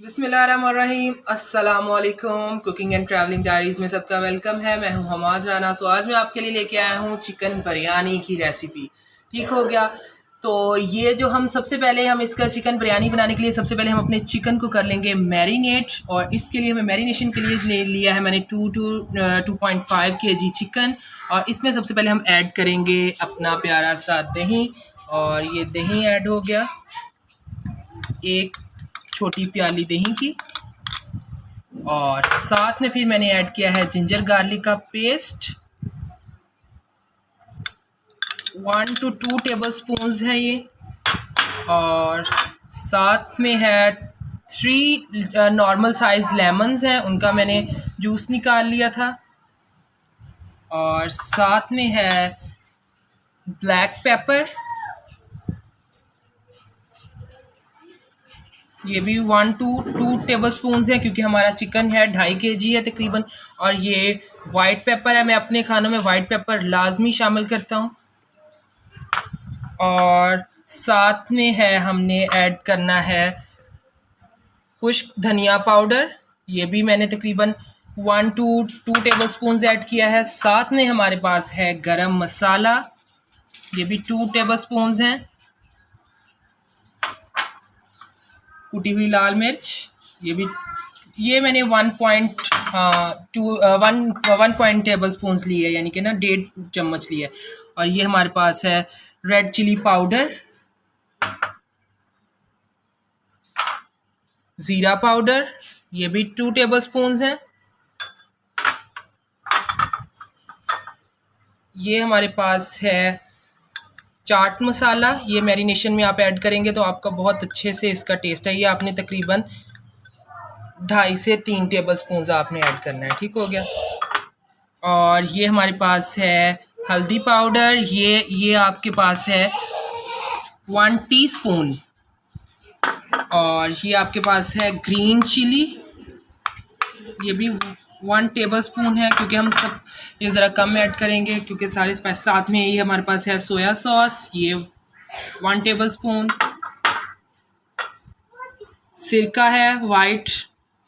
बिस्मिल्लाहिर्रहमानिर्रहीम, अस्सलामुअलैकुम। Cooking and travelling diaries में सबका वेलकम है। मैं हूं हमाद राना। सो आज मैं आपके लिए लेके आया हूं चिकन बिरयानी की रेसिपी। ठीक हो गया। तो ये जो हम सबसे पहले हम इसका चिकन बिरयानी बनाने के लिए सबसे पहले हम अपने चिकन को कर लेंगे मैरिनेट। और इसके लिए हमें मैरिनेशन के लिए ले लिया है मैंने 2.5 kg चिकन। और इसमें सबसे पहले हम ऐड करेंगे अपना प्यारा सा दही। और ये दही ऐड हो गया, एक छोटी प्याली दही की। और साथ में फिर मैंने ऐड किया है जिंजर गार्लिक का पेस्ट, 1 to 2 टेबलस्पून्स है ये। और साथ में है 3 नॉर्मल साइज लेमन्स हैं, उनका मैंने जूस निकाल लिया था। और साथ में है ब्लैक पेपर, ये भी 1 to 2 टेबलस्पून्स है क्योंकि हमारा चिकन है 2.5 kg है तकरीबन। और ये वाइट पेपर है, मैं अपने खानों में वाइट पेपर लाजमी शामिल करता हूँ। और साथ में है हमने ऐड करना है खुश्क धनिया पाउडर, ये भी मैंने तकरीबन 1 to 2 टेबलस्पून्स ऐड किया है। साथ में हमारे पास है गरम मसाला, ये भी 2 टेबलस्पून्स हैं। कुटी हुई लाल मिर्च, ये मैंने 1 टेबलस्पून्स ली है, यानी कि ना 1.5 चम्मच ली है। और ये हमारे पास है रेड चिली पाउडर, ज़ीरा पाउडर, ये भी 2 टेबलस्पून्स हैं। ये हमारे पास है चाट मसाला, ये मैरिनेशन में आप ऐड करेंगे तो आपका बहुत अच्छे से इसका टेस्ट है। ये आपने तकरीबन 2.5 से 3 टेबलस्पून्स आपने ऐड करना है। ठीक हो गया। और ये हमारे पास है हल्दी पाउडर, ये आपके पास है 1 टीस्पून। और ये आपके पास है ग्रीन चिली, ये भी 1 टेबलस्पून है क्योंकि हम सब ये ज़रा कम ऐड करेंगे क्योंकि सारे स्पाइस। साथ में ये हमारे पास है सोया सॉस, ये 1 टेबलस्पून। सिरका है वाइट,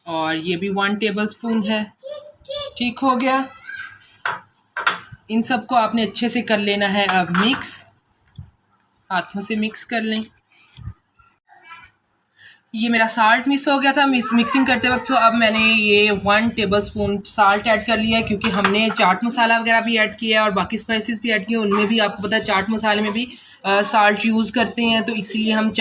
और ये भी 1 टेबलस्पून है। ठीक हो गया। इन सबको आपने अच्छे से कर लेना है अब मिक्स, हाथों से मिक्स कर लें। ये मेरा साल्ट मिस हो गया था मिक्सिंग करते वक्त, तो अब मैंने ये 1 टेबलस्पून साल्ट ऐड कर लिया है क्योंकि हमने चाट मसाला वगैरह भी ऐड किया है और बाकी स्पाइसेस भी ऐड किए, उनमें भी आपको पता है चाट मसाले में भी साल्ट यूज़ करते हैं। तो इसीलिए हम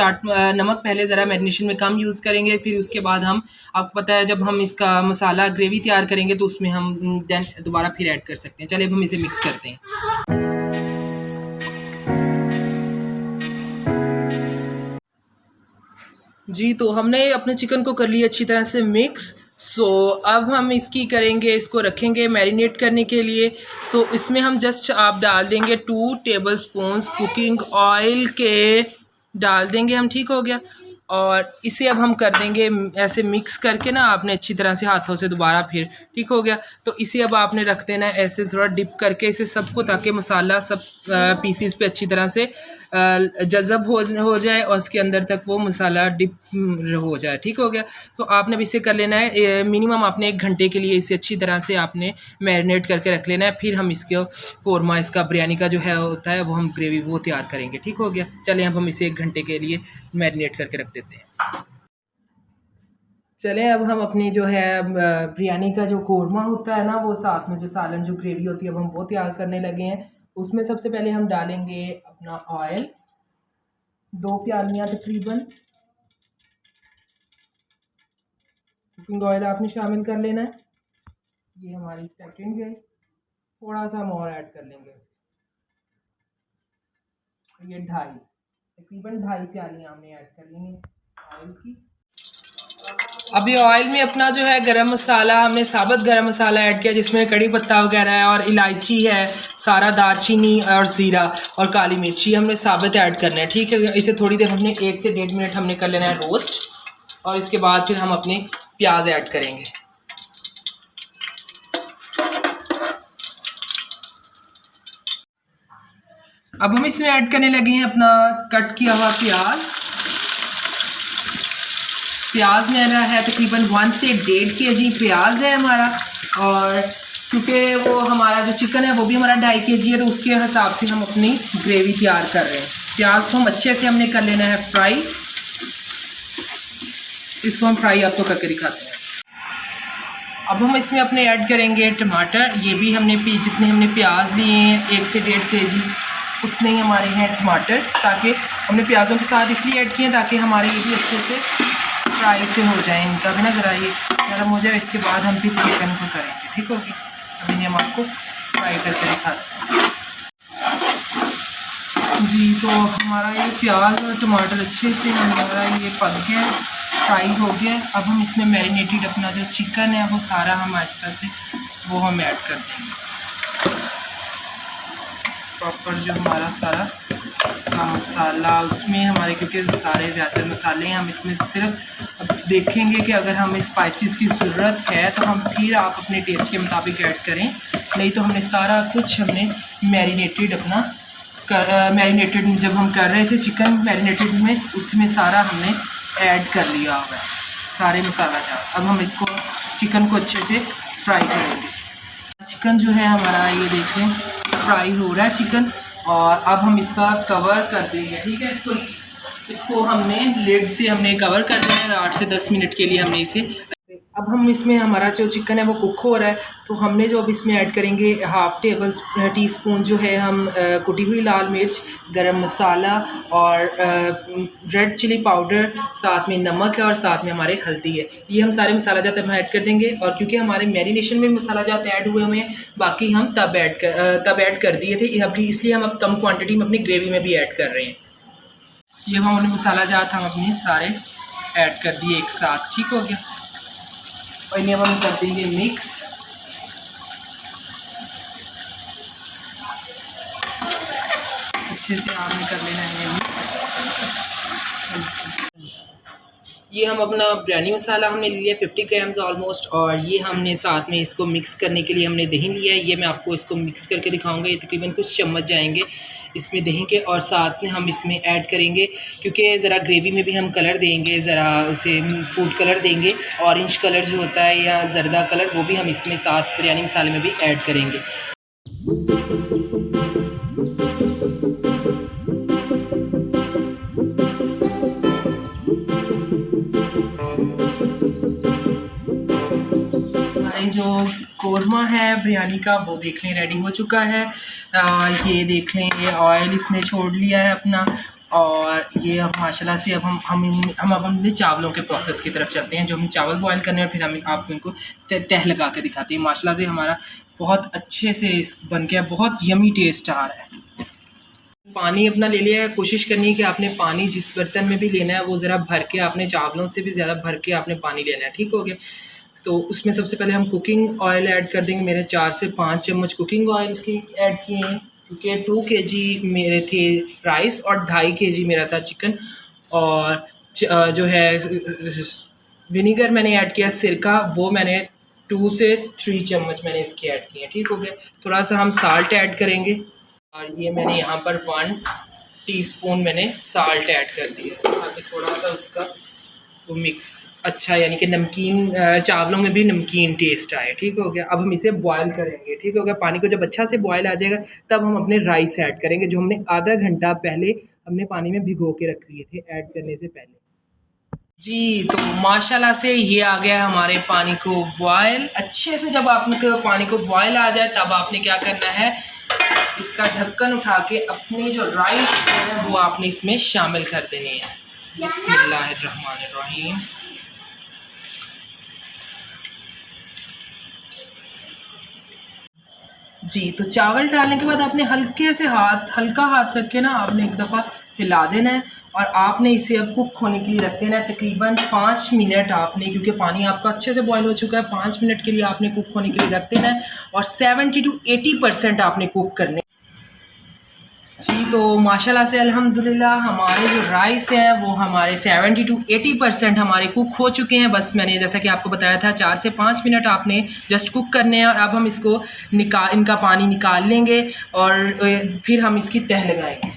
नमक पहले ज़रा मैरिनेशन में कम यूज़ करेंगे, फिर उसके बाद हम आपको पता है जब हम इसका मसाला ग्रेवी तैयार करेंगे तो उसमें हम देन दोबारा फिर ऐड कर सकते हैं। चलिए अब हम इसे मिक्स करते हैं। जी, तो हमने अपने चिकन को कर लिया अच्छी तरह से मिक्स। अब हम इसकी करेंगे, इसको रखेंगे मैरिनेट करने के लिए। इसमें हम जस्ट आप डाल देंगे 2 टेबलस्पून्स कुकिंग ऑयल के डाल देंगे हम। ठीक हो गया। और इसे अब हम कर देंगे ऐसे मिक्स करके ना, आपने अच्छी तरह से हाथों से दोबारा फिर। ठीक हो गया। तो इसे अब आपने रख देना ऐसे थोड़ा डिप करके इसे सबको, ताकि मसाला सब पीसीस पे अच्छी तरह से जज़ब हो जाए और उसके अंदर तक वो मसाला डिप हो जाए। ठीक हो गया। तो आपने अब इसे कर लेना है मिनिमम आपने 1 घंटे के लिए इसे अच्छी तरह से आपने मैरिनेट करके रख लेना है। फिर हम इसको कोरमा, इसका बिरयानी का जो है होता है वो हम ग्रेवी वो तैयार करेंगे। ठीक हो गया। चलें अब हम इसे 1 घंटे के लिए मैरिनेट करके रख देते हैं। चलें अब हम अपनी जो है बिरयानी का जो कोरमा होता है ना, वो साथ में जो सालन जो ग्रेवी होती है अब हम वो तैयार करने लगे हैं। उसमें सबसे पहले हम डालेंगे अपना ऑयल, 2 प्यालियाँ तकरीबन कुकिंग ऑयल आपने शामिल कर लेना है। ये हमारी सेकंड है, थोड़ा सा हम और ऐड कर लेंगे उसके। ये तकरीबन 2.5 प्यालियाँ हमने ऐड कर लेंगे ऑयल की। अभी ऑयल में अपना जो है गरम मसाला, हमने साबुत गरम मसाला ऐड किया जिसमें कड़ी पत्ता वगैरह है और इलायची है, सारा दालचीनी और ज़ीरा और काली मिर्ची हमने साबुत ऐड करना है। ठीक है। इसे थोड़ी देर हमने 1 से 1.5 मिनट हमने कर लेना है रोस्ट। और इसके बाद फिर हम अपने प्याज ऐड करेंगे। अब हम इसमें ऐड करने लगे हैं अपना कट किया हुआ प्याज। प्याज मेरा है तकरीबन 1 से 1.5 kg प्याज है हमारा, और क्योंकि वो हमारा जो चिकन है वो भी हमारा 2.5 kg है, तो उसके हिसाब से हम अपनी ग्रेवी तैयार कर रहे हैं। प्याज को हम अच्छे से हमने कर लेना है फ्राई। इसको हम फ्राई आपको करके दिखाते हैं। अब हम इसमें अपने ऐड करेंगे टमाटर। ये भी हमने जितने हमने प्याज लिए हैं 1 से 1.5 kg, उतने ही हमारे हैं टमाटर, ताकि हमने प्याज़ों के साथ इसलिए ऐड किए हैं ताकि हमारे ये भी अच्छे से फ्राई से हो जाए, इनका भी ना ज़रा ये नरम हो जाए। इसके बाद हम फिर चिकन को करेंगे, ठीक होगी। अभी हम आपको फ्राई करके दिखाते हैं जी। तो हमारा ये प्याज और टमाटर अच्छे से हमारा ये पक गया, फ्राई हो गया। अब हम इसमें मैरिनेटेड अपना जो चिकन है वो सारा हम आहिस्ता से वो हम ऐड कर देंगे। प्रॉपर जो हमारा सारा इसका मसाला उसमें हमारे, क्योंकि सारे ज़्यादातर मसाले हैं, हम इसमें सिर्फ अब देखेंगे कि अगर हमें स्पाइसेस की ज़रूरत है तो हम फिर आप अपने टेस्ट के मुताबिक ऐड करें, नहीं तो हमने सारा कुछ हमने मैरिनेटेड अपना मैरिनेटेड जब हम कर रहे थे चिकन मैरिनेटेड में, उसमें सारा हमने ऐड कर लिया हुआ है सारे मसाला जात। अब हम इसको चिकन को अच्छे से फ्राई करेंगे। चिकन जो है हमारा ये देखें फ्राई हो रहा है चिकन, और अब हम इसका कवर कर देंगे, ठीक है। इसको हमने लिड से हमने कवर कर देना है 8 से 10 मिनट के लिए हमने इसे। अब हम इसमें हमारा जो चिकन है वो कुक हो रहा है, तो हमने जो अब इसमें ऐड करेंगे 1/2 टीस्पून जो है हम कुटी हुई लाल मिर्च, गरम मसाला और रेड चिली पाउडर, साथ में नमक है और साथ में हमारे हल्दी है। ये हम सारे मसाला जात हम ऐड कर देंगे, और क्योंकि हमारे मैरिनेशन में मसाला जात ऐड हुए हुए हैं, बाकी हम तब ऐड कर दिए थे, इसलिए हम अब कम क्वान्टिटी में अपनी ग्रेवी में भी ऐड कर रहे हैं। ये हमने मसाला जात हम अपने सारे ऐड कर दिए एक साथ, ठीक हो गया। और इन्हें हम कर देंगे मिक्स। अच्छे से आपने कर लेना है मिक्स। ये हम अपना बिरयानी मसाला हमने लिया 50 ग्राम्स ऑलमोस्ट, और ये हमने साथ में इसको मिक्स करने के लिए हमने दही लिया है। ये मैं आपको इसको मिक्स करके दिखाऊंगा। ये तकरीबन कुछ चम्मच जाएंगे इसमें दही के, और साथ में हम इसमें ऐड करेंगे, क्योंकि ज़रा ग्रेवी में भी हम कलर देंगे, ज़रा उसे फूड कलर देंगे, ऑरेंज कलर जो होता है या जर्दा कलर, वो भी हम इसमें साथ बिरयानी मसाले में भी ऐड करेंगे। जो कोरमा है बिरयानी का वो देख लें रेडी हो चुका है। ये देख लें ये ऑयल इसने छोड़ लिया है अपना, और ये अब माशाल्लाह से अब हम अपने चावलों के प्रोसेस की तरफ चलते हैं। जो हम चावल बॉयल करने हैं, फिर हम आपको इनको तह लगा के दिखाते हैं। माशाल्लाह से हमारा बहुत अच्छे से बन गया, बहुत यमी टेस्ट आ रहा है। पानी अपना ले लिया है। कोशिश करनी है कि आपने पानी जिस बर्तन में भी लेना है वो ज़रा भर के, आपने चावलों से भी ज़्यादा भर के आपने पानी लेना है, ठीक हो गया। तो उसमें सबसे पहले हम कुकिंग ऑयल ऐड कर देंगे। मेरे 4 से 5 चम्मच कुकिंग ऑयल की ऐड किए हैं, क्योंकि 2 kg मेरे थे राइस और 2.5 kg मेरा था चिकन। और जो है विनीगर मैंने ऐड किया, सिरका वो मैंने 2 से 3 चम्मच मैंने इसके ऐड किए, ठीक हो गया। थोड़ा सा हम साल्ट ऐड करेंगे, और ये मैंने यहाँ पर 1 टीस्पून मैंने साल्ट ऐड कर दिया, ताकि थोड़ा सा उसका वो मिक्स अच्छा, यानी कि नमकीन चावलों में भी नमकीन टेस्ट आए, ठीक हो गया। अब हम इसे बॉयल करेंगे, ठीक हो गया। पानी को जब अच्छा से बॉयल आ जाएगा तब हम अपने राइस ऐड करेंगे, जो हमने आधा घंटा पहले हमने पानी में भिगो के रख लिए थे ऐड करने से पहले जी। तो माशाल्लाह से ये आ गया हमारे पानी को बॉयल अच्छे से। जब आपने पानी को बॉयल आ जाए तब आपने क्या करना है, इसका ढक्कन उठा के अपनी जो राइस है वो आपने इसमें शामिल कर देनी है। बिस्मिल्लाहिर्रहमानिर्रहीम। जी, तो चावल डालने के बाद आपने हल्के से हल्का हाथ रख के ना आपने एक दफ़ा हिला देना है, और आपने इसे अब कुक होने के लिए रख देना है तकरीबन 5 मिनट आपने, क्योंकि पानी आपका अच्छे से बॉयल हो चुका है। 5 मिनट के लिए आपने कुक होने के लिए रख देना है, और 70 to 80% आपने कुक करने। जी तो माशाल्लाह से अल्हम्दुलिल्लाह हमारे जो राइस हैं वो हमारे 70 to 80% हमारे कुक हो चुके हैं। बस मैंने जैसा कि आपको बताया था 4 से 5 मिनट आपने जस्ट कुक करने हैं। और अब हम इसको इनका पानी निकाल लेंगे और फिर हम इसकी तह लगाएंगे।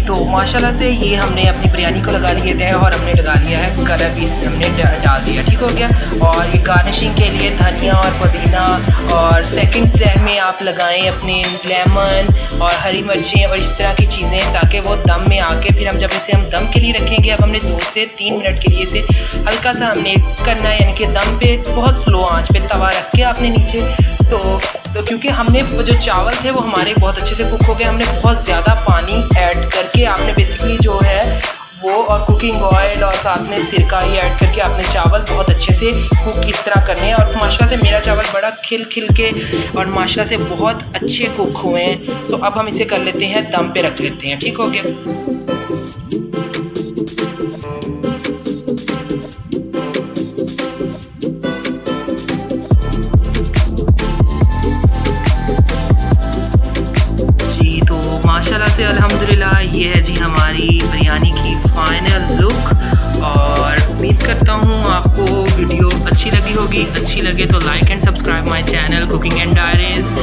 तो माशाल्लाह से ये हमने अपनी बिरयानी को लगा लिए थे और हमने लगा लिया है कलर भी इसमें हमने डाल दिया, ठीक हो गया। और ये गार्निशिंग के लिए धनिया और पुदीना, और सेकंड तह में आप लगाएं अपने लेमन और हरी मिर्चें और इस तरह की चीज़ें, ताकि वो दम में आके फिर हम जब इसे हम दम के लिए रखेंगे। अब हमने 2 से 3 मिनट के लिए इसे हल्का सा हमने करना है, यानी कि दम पे बहुत स्लो आँच पे तवा रख के आपने नीचे तो क्योंकि हमने जो चावल थे वो हमारे बहुत अच्छे से कुक हो गए, हमने बहुत ज़्यादा पानी ऐड करके आपने बेसिकली जो है वो और कुकिंग ऑयल और साथ में सिरका ही ऐड करके आपने चावल बहुत अच्छे से कुक इस तरह करने हैं। और माशाल्लाह से मेरा चावल बड़ा खिल के और माशाल्लाह से बहुत अच्छे कुक हुए हैं। तो अब हम इसे कर लेते हैं, दम पे रख लेते हैं, ठीक हो गया। माशाल्लाह से अल्हम्दुलिल्लाह ये है जी हमारी बिरयानी की फ़ाइनल लुक। और उम्मीद करता हूँ आपको वीडियो अच्छी लगी होगी। अच्छी लगे तो like and subscribe my channel cooking and diaries.